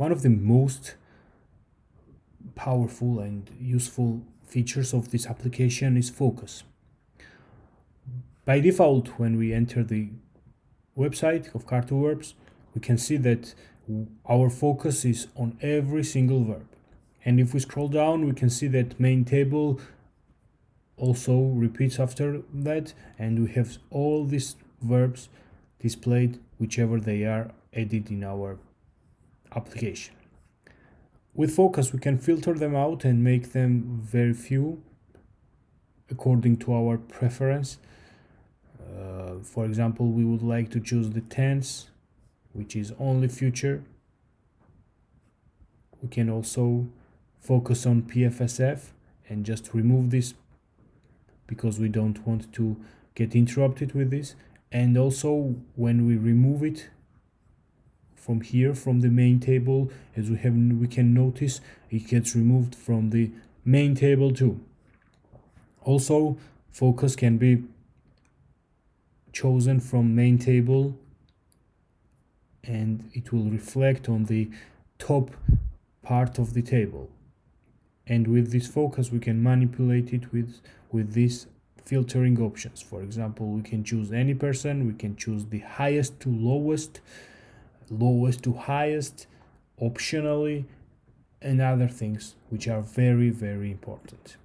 one of the most powerful and useful features of this application is focus. By default, when we enter the website of Kartu Verbs, we can see that our focus is on every single verb. And if we scroll down, we can see that main table also repeats after that, and we have all these verbs displayed whichever they are added in our application. With focus, we can filter them out and make them very few according to our preference. For example, we would like to choose the tense, which is only future. We can also focus on PFSF and just remove this because we don't want to get interrupted with this. And also, when we remove it from here, from the main table, as we can notice it gets removed from the main table too. Also, focus can be chosen from main table and it will reflect on the top part of the table. And with this focus, we can manipulate it with these filtering options. For example, we can choose any person, we can choose the highest to lowest, lowest to highest, optionally, and other things which are very, very important.